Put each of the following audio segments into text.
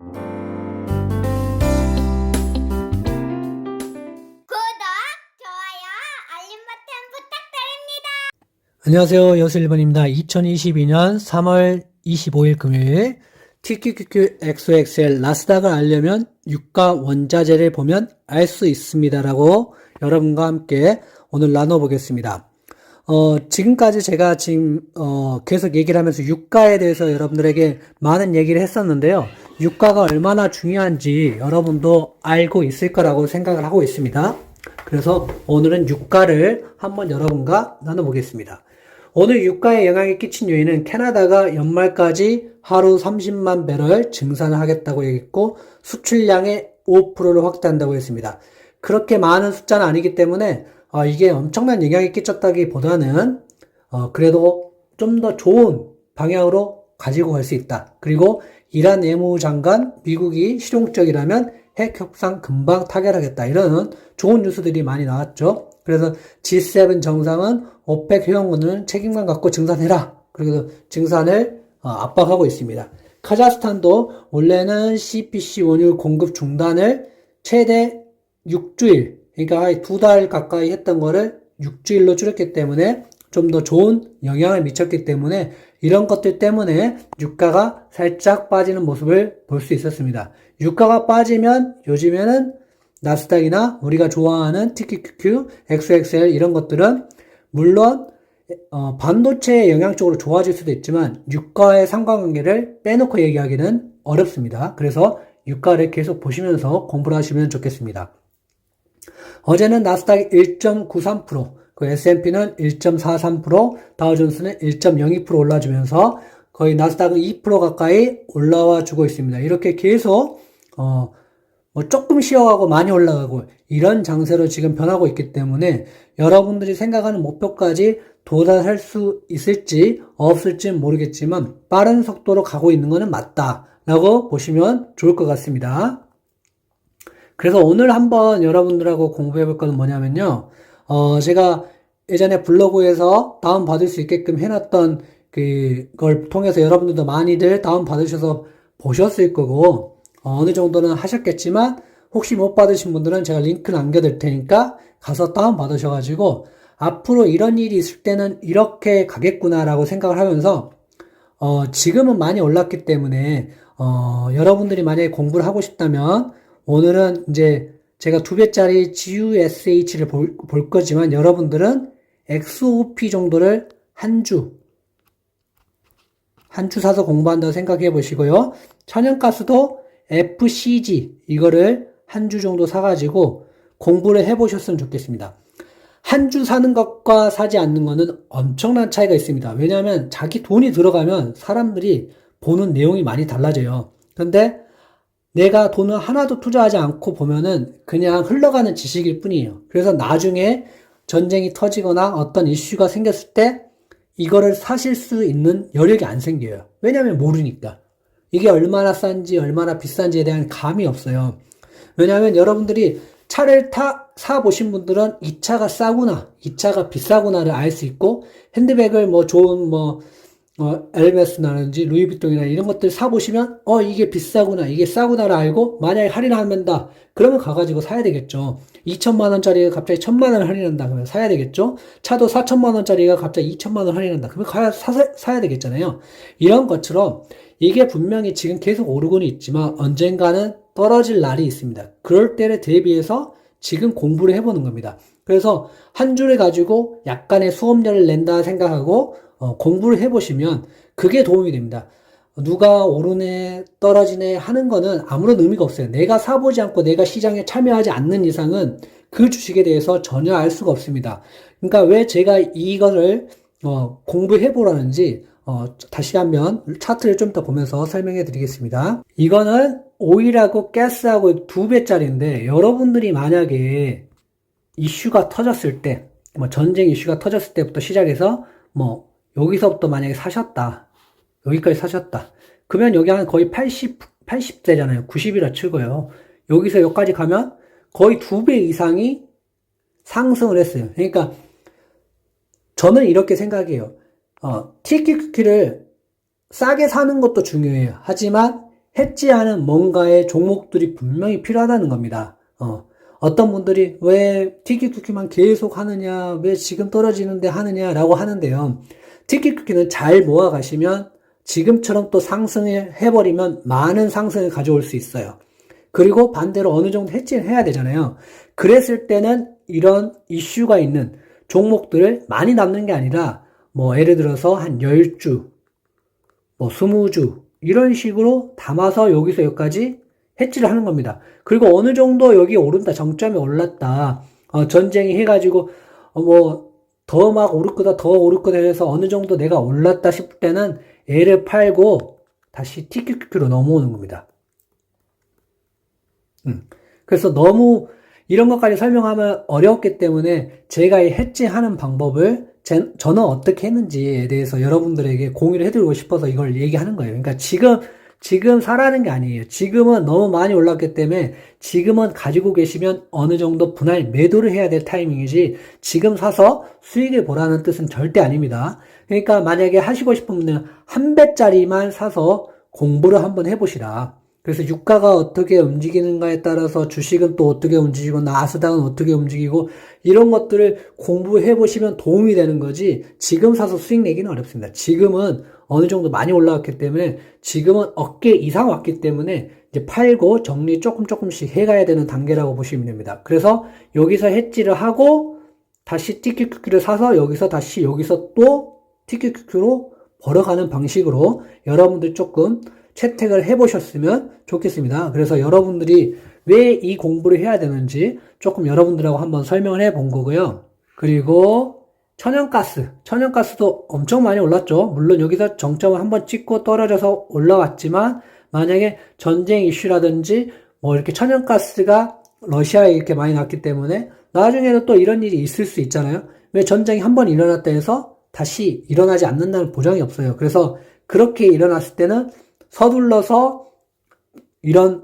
좋아요, 알림 버튼 부탁드립니다. 안녕하세요. 여수 1번입니다. 2022년 3월 25일 금요일 TQQQ XOXL 나스닥을 알려면 유가 원자재를 보면 알 수 있습니다. 라고 여러분과 함께 오늘 나눠보겠습니다. 지금까지 제가 계속 얘기를 하면서 유가에 대해서 여러분들에게 많은 얘기를 했었는데요. 유가가 얼마나 중요한지 여러분도 알고 있을 거라고 생각을 하고 있습니다. 그래서 오늘은 유가를 한번 여러분과 나눠보겠습니다. 오늘 유가에 영향이 끼친 요인은 캐나다가 연말까지 하루 30만 배럴 증산을 하겠다고 얘기했고 수출량의 5%를 확대한다고 했습니다. 그렇게 많은 숫자는 아니기 때문에 이게 엄청난 영향이 끼쳤다기보다는 그래도 좀 더 좋은 방향으로 가지고 갈 수 있다. 그리고 이란 외무장관 미국이 실용적이라면 핵 협상 금방 타결하겠다. 이런 좋은 뉴스들이 많이 나왔죠. 그래서 G7 정상은 오펙 회원국은 책임감 갖고 증산해라. 그리고 증산을 압박하고 있습니다. 카자흐스탄도 원래는 CPC 원유 공급 중단을 최대 6주일, 그러니까 2달 가까이 했던 거를 6주일로 줄였기 때문에 좀 더 좋은 영향을 미쳤기 때문에 이런 것들 때문에 유가가 살짝 빠지는 모습을 볼 수 있었습니다. 유가가 빠지면 요즘에는 나스닥이나 우리가 좋아하는 TQQQ, XOXL 이런 것들은 물론 반도체의 영향적으로 좋아질 수도 있지만 유가의 상관관계를 빼놓고 얘기하기는 어렵습니다. 그래서 유가를 계속 보시면서 공부를 하시면 좋겠습니다. 어제는 나스닥이 1.93%, 그 S&P는 1.43%, 다우존스는 1.02% 올라주면서 거의 나스닥은 2% 가까이 올라와 주고 있습니다. 이렇게 계속 조금 쉬어가고 많이 올라가고 이런 장세로 지금 변하고 있기 때문에 여러분들이 생각하는 목표까지 도달할 수 있을지 없을지 모르겠지만 빠른 속도로 가고 있는 것은 맞다라고 보시면 좋을 것 같습니다. 그래서 오늘 한번 여러분들하고 공부해 볼 것은 뭐냐면요. 제가 예전에 블로그에서 다운받을 수 있게끔 해놨던 그걸 통해서 여러분들도 많이들 다운받으셔서 보셨을 거고, 어느 정도는 하셨겠지만, 혹시 못 받으신 분들은 제가 링크 남겨둘 테니까 가서 다운받으셔가지고, 앞으로 이런 일이 있을 때는 이렇게 가겠구나라고 생각을 하면서, 지금은 많이 올랐기 때문에, 여러분들이 만약에 공부를 하고 싶다면, 오늘은 이제 제가 2배짜리 GUSH를 볼 거지만 여러분들은 XOP 정도를 한 주 사서 공부한다고 생각해 보시고요. 천연가스도 FCG 이거를 한 주 정도 사가지고 공부를 해 보셨으면 좋겠습니다. 한 주 사는 것과 사지 않는 것은 엄청난 차이가 있습니다. 왜냐하면 자기 돈이 들어가면 사람들이 보는 내용이 많이 달라져요. 그런데 내가 돈을 하나도 투자하지 않고 보면은 그냥 흘러가는 지식일 뿐이에요. 그래서 나중에 전쟁이 터지거나 어떤 이슈가 생겼을 때 이거를 사실 수 있는 여력이 안 생겨요. 왜냐하면 모르니까. 이게 얼마나 싼지 얼마나 비싼지에 대한 감이 없어요. 왜냐하면 여러분들이 차를 사보신 분들은 이 차가 싸구나, 이 차가 비싸구나를 알 수 있고 핸드백을 좋은 에르메스라든지 루이비통이나 이런 것들 사보시면 이게 비싸구나 이게 싸구나를 알고 만약에 할인한다 그러면 가가지고 사야 되겠죠. 2천만 원짜리가 갑자기 1,000만 원 할인한다 그러면 사야 되겠죠. 차도 4천만 원짜리가 갑자기 2천만 원 할인한다 그러면 사야 되겠잖아요. 이런 것처럼 이게 분명히 지금 계속 오르고는 있지만 언젠가는 떨어질 날이 있습니다. 그럴 때를 대비해서 지금 공부를 해보는 겁니다. 그래서 한 주를 가지고 약간의 수업료를 낸다 생각하고 공부를 해보시면 그게 도움이 됩니다. 누가 오르네 떨어지네 하는 거는 아무런 의미가 없어요. 내가 사보지 않고 내가 시장에 참여하지 않는 이상은 그 주식에 대해서 전혀 알 수가 없습니다. 그러니까 왜 제가 이거를 공부해보라는지 다시 한번 차트를 좀 더 보면서 설명해 드리겠습니다. 이거는 오일하고 가스하고 2배짜리인데 여러분들이 만약에 이슈가 터졌을 때 전쟁 이슈가 터졌을 때부터 시작해서 여기서부터 만약에 사셨다. 여기까지 사셨다. 그러면 여기 한 거의 80대잖아요. 90이라 치고요. 여기서 여기까지 가면 거의 2배 이상이 상승을 했어요. 그러니까 저는 이렇게 생각해요. TQQQ를 싸게 사는 것도 중요해요. 하지만 해지하는 뭔가의 종목들이 분명히 필요하다는 겁니다. 어떤 분들이 왜 TQQQ만 계속 하느냐, 왜 지금 떨어지는데 하느냐라고 하는데요. TQQQ는 잘 모아가시면 지금처럼 또 상승을 해버리면 많은 상승을 가져올 수 있어요. 그리고 반대로 어느 정도 해지를 해야 되잖아요. 그랬을 때는 이런 이슈가 있는 종목들을 많이 남는 게 아니라 뭐 예를 들어서 한 10주, 뭐 20주 이런 식으로 담아서 여기서 여기까지 해지를 하는 겁니다. 그리고 어느 정도 여기 오른다, 정점이 올랐다, 전쟁이 해가지고 뭐 더 막 오를 거다, 더 오를 거다 해서 어느 정도 내가 올랐다 싶을 때는 얘를 팔고 다시 TQQQ로 넘어오는 겁니다. 그래서 너무 이런 것까지 설명하면 어렵기 때문에 제가 이 해지하는 방법을 저는 어떻게 했는지에 대해서 여러분들에게 공유를 해드리고 싶어서 이걸 얘기하는 거예요. 그러니까 지금 사라는 게 아니에요. 지금은 너무 많이 올랐기 때문에 지금은 가지고 계시면 어느 정도 분할 매도를 해야 될 타이밍이지 지금 사서 수익을 보라는 뜻은 절대 아닙니다. 그러니까 만약에 하시고 싶은 분들은 한 배짜리만 사서 공부를 한번 해보시라. 그래서 유가가 어떻게 움직이는가에 따라서 주식은 또 어떻게 움직이고 나스닥은 어떻게 움직이고 이런 것들을 공부해 보시면 도움이 되는 거지 지금 사서 수익 내기는 어렵습니다. 지금은 어느 정도 많이 올라왔기 때문에 지금은 어깨 이상 왔기 때문에 이제 팔고 정리 조금씩 해가야 되는 단계라고 보시면 됩니다. 그래서 여기서 해지를 하고 다시 TQQQ를 사서 여기서 다시 여기서 또 TQQQ로 벌어가는 방식으로 여러분들 조금 채택을 해보셨으면 좋겠습니다. 그래서 여러분들이 왜 이 공부를 해야 되는지 조금 여러분들하고 한번 설명을 해본 거고요. 그리고 천연가스도 엄청 많이 올랐죠. 물론 여기서 정점을 한번 찍고 떨어져서 올라왔지만 만약에 전쟁 이슈라든지 뭐 이렇게 천연가스가 러시아에 이렇게 많이 났기 때문에 나중에는 또 이런 일이 있을 수 있잖아요. 왜 전쟁이 한번 일어났다 해서 다시 일어나지 않는다는 보장이 없어요. 그래서 그렇게 일어났을 때는 서둘러서 이런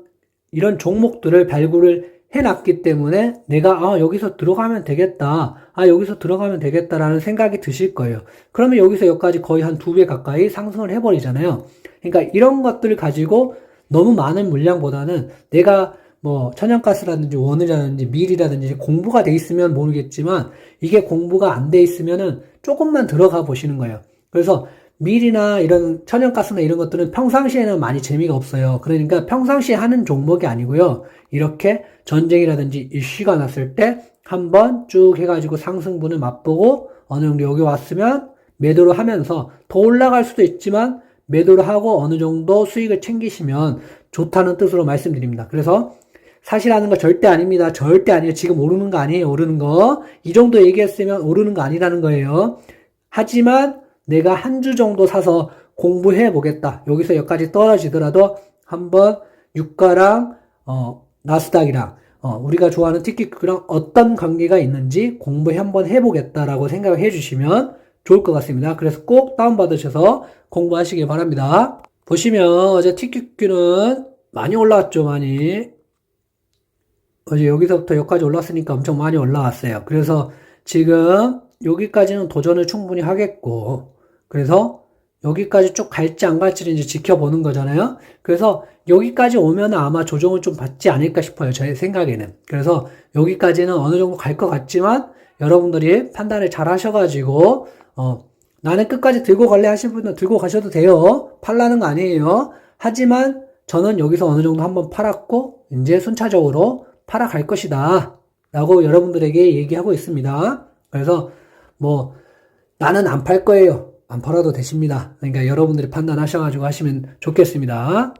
종목들을 발굴을 해놨기 때문에 내가 여기서 들어가면 되겠다, 여기서 들어가면 되겠다라는 생각이 드실 거예요. 그러면 여기서 여기까지 거의 한 2배 가까이 상승을 해버리잖아요. 그러니까 이런 것들을 가지고 너무 많은 물량보다는 내가 뭐 천연가스라든지 원유라든지 밀이라든지 공부가 돼 있으면 모르겠지만 이게 공부가 안 돼 있으면은 조금만 들어가 보시는 거예요. 그래서 밀이나 이런 천연가스나 이런 것들은 평상시에는 많이 재미가 없어요. 그러니까 평상시에 하는 종목이 아니고요. 이렇게 전쟁이라든지 이슈가 났을 때 한번 쭉 해가지고 상승분을 맛보고 어느 정도 여기 왔으면 매도를 하면서 더 올라갈 수도 있지만 매도를 하고 어느 정도 수익을 챙기시면 좋다는 뜻으로 말씀드립니다. 그래서 사실하는 거 절대 아닙니다. 절대 아니에요. 지금 오르는 거 아니에요. 오르는 거. 이 정도 얘기했으면 오르는 거 아니라는 거예요. 하지만 내가 한 주 정도 사서 공부해 보겠다. 여기서 여기까지 떨어지더라도 한번 유가랑 나스닥이랑 우리가 좋아하는 TQQQ랑 어떤 관계가 있는지 공부 한번 해보겠다라고 생각을 해주시면 좋을 것 같습니다. 그래서 꼭 다운받으셔서 공부하시기 바랍니다. 보시면 어제 TQQQ는 많이 올라왔죠. 많이. 어제 여기서부터 여기까지 올랐으니까 엄청 많이 올라왔어요. 그래서 지금 여기까지는 도전을 충분히 하겠고 그래서 여기까지 쭉 갈지 안 갈지를 이제 지켜보는 거잖아요. 그래서 여기까지 오면 아마 조정을 좀 받지 않을까 싶어요. 제 생각에는. 그래서 여기까지는 어느 정도 갈 것 같지만 여러분들이 판단을 잘 하셔가지고 나는 끝까지 들고 갈래 하실 분은 들고 가셔도 돼요. 팔라는 거 아니에요. 하지만 저는 여기서 어느 정도 한번 팔았고 이제 순차적으로 팔아갈 것이다 라고 여러분들에게 얘기하고 있습니다. 그래서 뭐 나는 안 팔 거예요. 안 팔아도 되십니다. 그러니까 여러분들이 판단하셔가지고 하시면 좋겠습니다.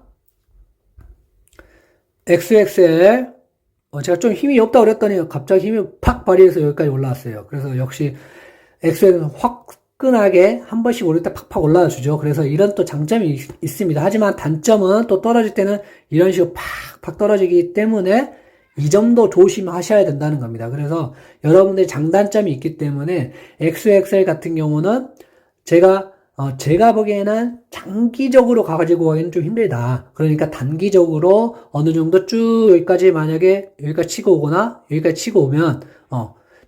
XXL 제가 좀 힘이 없다고 그랬더니 갑자기 힘이 팍 발휘해서 여기까지 올라왔어요. 그래서 역시 XXL은 화끈하게 한 번씩 오를 때 팍팍 올라와 주죠. 그래서 이런 또 장점이 있습니다. 하지만 단점은 또 떨어질 때는 이런 식으로 팍팍 떨어지기 때문에 이 점도 조심하셔야 된다는 겁니다. 그래서 여러분들의 장단점이 있기 때문에 XXL 같은 경우는 제가 보기에는 장기적으로 가지고 가기는 좀 힘들다. 그러니까 단기적으로 어느 정도 쭉 여기까지 만약에 여기까지 치고 오거나 여기까지 치고 오면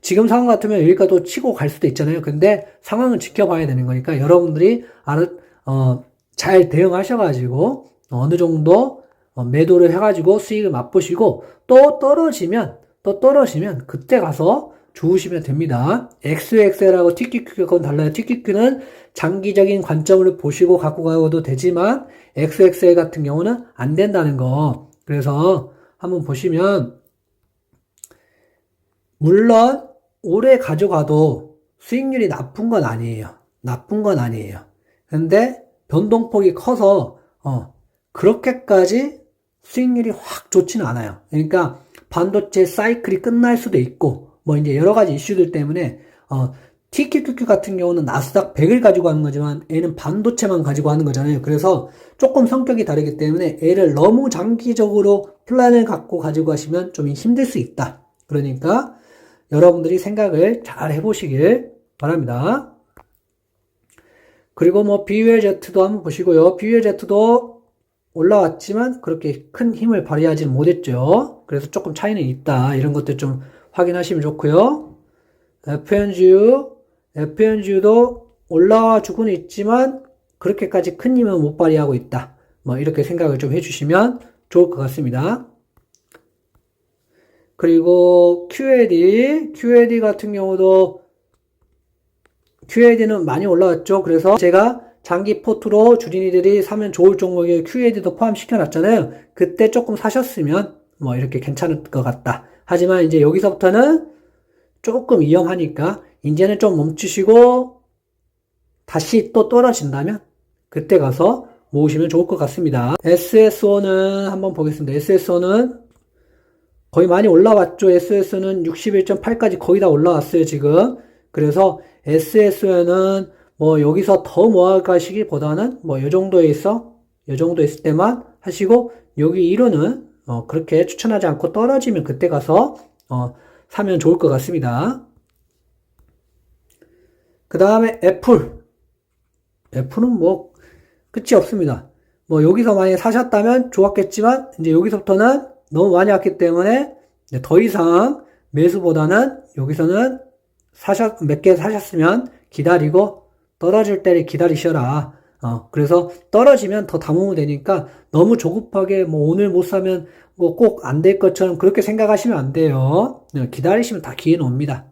지금 상황 같으면 여기까지도 치고 갈 수도 있잖아요. 근데 상황은 지켜봐야 되는 거니까 여러분들이 잘 대응하셔가지고 어느 정도 매도를 해가지고 수익을 맛보시고 또 떨어지면 그때 가서 주우시면 됩니다. XXL하고 TQQ가 그건 달라요. TQQ는 장기적인 관점을 보시고 갖고 가도 되지만 XXL 같은 경우는 안 된다는 거. 그래서 한번 보시면 물론 오래 가져가도 수익률이 나쁜 건 아니에요. 나쁜 건 아니에요. 근데 변동폭이 커서 그렇게까지 수익률이 확 좋지는 않아요. 그러니까 반도체 사이클이 끝날 수도 있고 뭐 이제 여러 가지 이슈들 때문에 TQQQ 같은 경우는 나스닥 100을 가지고 하는 거지만 얘는 반도체만 가지고 하는 거잖아요. 그래서 조금 성격이 다르기 때문에 얘를 너무 장기적으로 플랜을 갖고 가지고 가시면 좀 힘들 수 있다. 그러니까 여러분들이 생각을 잘 해보시길 바랍니다. 그리고 뭐 BULZ도 한번 보시고요. BULZ도 올라왔지만 그렇게 큰 힘을 발휘하지는 못했죠. 그래서 조금 차이는 있다. 이런 것들 좀 확인하시면 좋고요. FNG도 올라와 주고는 있지만 그렇게까지 큰 힘은 못 발휘하고 있다. 뭐 이렇게 생각을 좀 해주시면 좋을 것 같습니다. 그리고 QAD 같은 경우도 QAD는 많이 올라왔죠. 그래서 제가 장기 포트로 주린이들이 사면 좋을 종목에 QAD도 포함시켜 놨잖아요. 그때 조금 사셨으면 뭐 이렇게 괜찮을 것 같다. 하지만 이제 여기서부터는 조금 위험하니까 이제는 좀 멈추시고 다시 또 떨어진다면 그때 가서 모으시면 좋을 것 같습니다. SSO는 한번 보겠습니다. SSO는 거의 많이 올라왔죠. SSO는 61.8까지 거의 다 올라왔어요, 지금. 그래서 SSO는 뭐 여기서 더 모아가시기보다는 뭐 요 정도에 있을 때만 하시고 여기 1호는 그렇게 추천하지 않고 떨어지면 그때 가서 사면 좋을 것 같습니다. 그 다음에 애플은 뭐 끝이 없습니다. 뭐 여기서 많이 사셨다면 좋았겠지만 이제 여기서부터는 너무 많이 왔기 때문에 더 이상 매수보다는 여기서는 몇 개 사셨으면 기다리고 떨어질 때를 기다리셔라. 그래서 떨어지면 더 담으면 되니까 너무 조급하게 뭐 오늘 못 사면 뭐 꼭 안 될 것처럼 그렇게 생각하시면 안 돼요. 기다리시면 다 기회는 옵니다.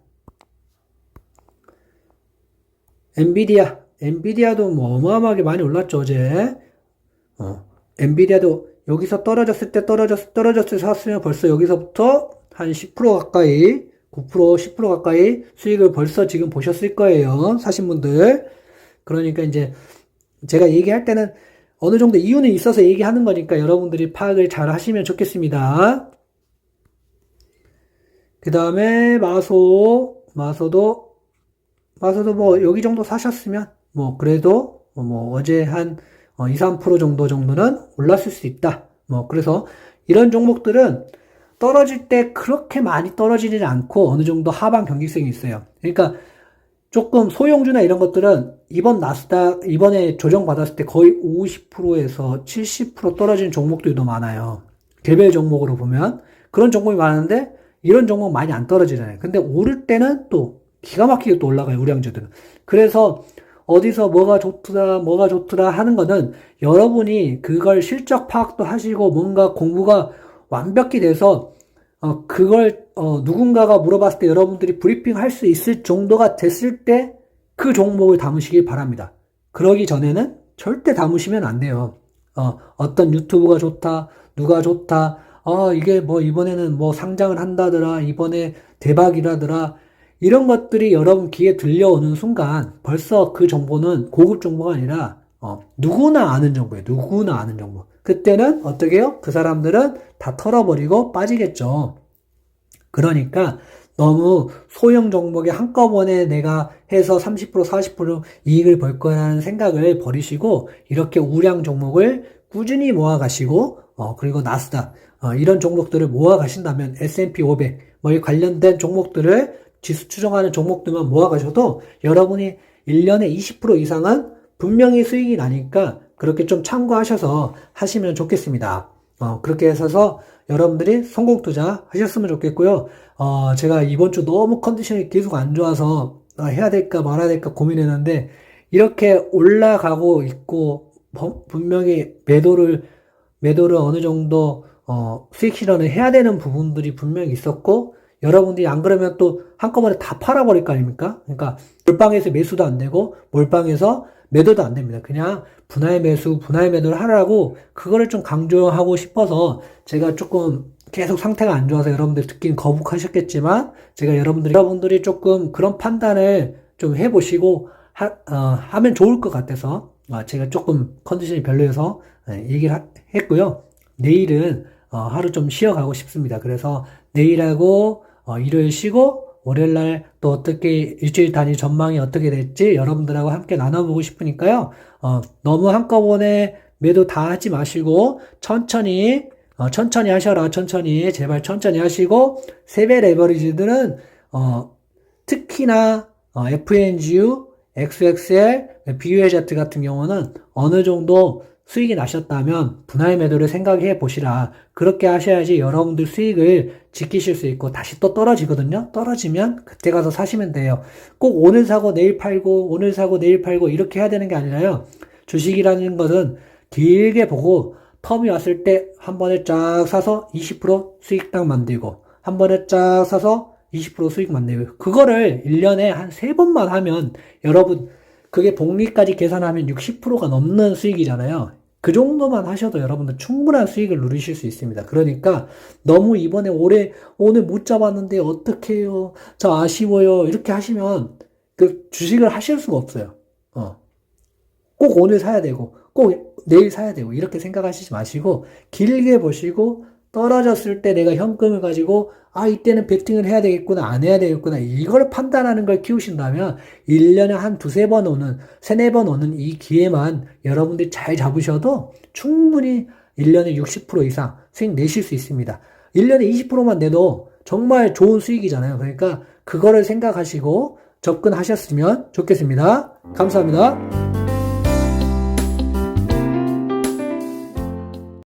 엔비디아도 뭐 어마어마하게 많이 올랐죠, 어제. 엔비디아도 여기서 떨어졌을 때 샀으면 벌써 여기서부터 한 10% 가까이, 9%, 10% 가까이 수익을 벌써 지금 보셨을 거예요. 사신 분들. 그러니까 이제 제가 얘기할 때는 어느 정도 이유는 있어서 얘기하는 거니까 여러분들이 파악을 잘 하시면 좋겠습니다. 그 다음에 마소도 뭐 여기 정도 사셨으면 뭐 그래도 뭐 어제 한 2, 3% 정도는 올랐을 수 있다. 뭐 그래서 이런 종목들은 떨어질 때 그렇게 많이 떨어지지 않고 어느 정도 하방 경직성이 있어요. 그러니까 조금 소형주나 이런 것들은 이번에 조정받았을 때 거의 50%에서 70% 떨어지는 종목들도 많아요. 개별 종목으로 보면 그런 종목이 많은데 이런 종목 많이 안 떨어지잖아요. 근데 오를 때는 또 기가 막히게 또 올라가요, 우량주들은. 그래서 어디서 뭐가 좋더라 하는 거는 여러분이 그걸 실적 파악도 하시고 뭔가 공부가 완벽히 돼서 그걸 누군가가 물어봤을 때 여러분들이 브리핑 할 수 있을 정도가 됐을 때 그 종목을 담으시길 바랍니다. 그러기 전에는 절대 담으시면 안 돼요. 어떤 유튜브가 좋다, 누가 좋다, 이게 뭐 이번에는 뭐 상장을 한다더라, 이번에 대박이라더라, 이런 것들이 여러분 귀에 들려오는 순간 벌써 그 정보는 고급 정보가 아니라 누구나 아는 정보예요. 누구나 아는 정보. 그때는 어떻게 해요? 그 사람들은 다 털어버리고 빠지겠죠. 그러니까 너무 소형 종목에 한꺼번에 내가 해서 30% 40% 이익을 벌 거라는 생각을 버리시고 이렇게 우량 종목을 꾸준히 모아가시고 그리고 나스닥 이런 종목들을 모아가신다면 S&P 500 뭐 이 관련된 종목들을 지수 추정하는 종목들만 모아가셔도 여러분이 1년에 20% 이상은 분명히 수익이 나니까 그렇게 좀 참고하셔서 하시면 좋겠습니다. 그렇게 해서 여러분들이 성공 투자 하셨으면 좋겠고요. 제가 이번 주 너무 컨디션이 계속 안 좋아서 해야 될까 말아야 될까 고민했는데 이렇게 올라가고 있고 분명히 매도를 매도를 어느 정도 수익 실현을 해야 되는 부분들이 분명히 있었고, 여러분들이 안 그러면 또 한꺼번에 다 팔아버릴 거 아닙니까? 그러니까 몰빵해서 매수도 안 되고 몰빵해서 매도도 안 됩니다. 그냥 분할 매수, 분할 매도를 하라고 그거를 좀 강조하고 싶어서 제가 조금 계속 상태가 안 좋아서 여러분들 듣긴 거북하셨겠지만 제가 여러분들이 조금 그런 판단을 좀 해보시고 하면 좋을 것 같아서 제가 조금 컨디션이 별로여서 얘기를 했고요. 내일은 하루 좀 쉬어가고 싶습니다. 그래서 내일하고 일요일 쉬고 월요일날 또 어떻게 일주일 단위 전망이 어떻게 될지 여러분들하고 함께 나눠보고 싶으니까요. 너무 한꺼번에 매도 다 하지 마시고 천천히 하셔라. 천천히 제발 천천히 하시고 세배 레버리지들은 특히나 FNGU, XXL, BULZ 같은 경우는 어느 정도 수익이 나셨다면 분할 매도를 생각해 보시라. 그렇게 하셔야지 여러분들 수익을 지키실 수 있고 다시 또 떨어지거든요. 떨어지면 그때 가서 사시면 돼요. 꼭 오늘 사고 내일 팔고 오늘 사고 내일 팔고 이렇게 해야 되는 게 아니라요. 주식이라는 것은 길게 보고 텀이 왔을 때 한 번에 쫙 사서 20% 수익 딱 만들고 한 번에 쫙 사서 20% 수익 만들고 그거를 1년에 한 3번만 하면 여러분 그게 복리까지 계산하면 60%가 넘는 수익이잖아요. 그 정도만 하셔도 여러분들 충분한 수익을 누리실 수 있습니다. 그러니까 너무 이번에 오늘 못 잡았는데 어떡해요? 저 아쉬워요. 이렇게 하시면 그 주식을 하실 수가 없어요. 꼭 오늘 사야 되고 꼭 내일 사야 되고 이렇게 생각하시지 마시고 길게 보시고 떨어졌을 때 내가 현금을 가지고 이때는 베팅을 해야 되겠구나 안 해야 되겠구나 이걸 판단하는 걸 키우신다면 1년에 한 두세 번 오는 세네 번 오는 이 기회만 여러분들이 잘 잡으셔도 충분히 1년에 60% 이상 수익 내실 수 있습니다. 1년에 20%만 내도 정말 좋은 수익이잖아요. 그러니까 그거를 생각하시고 접근하셨으면 좋겠습니다. 감사합니다.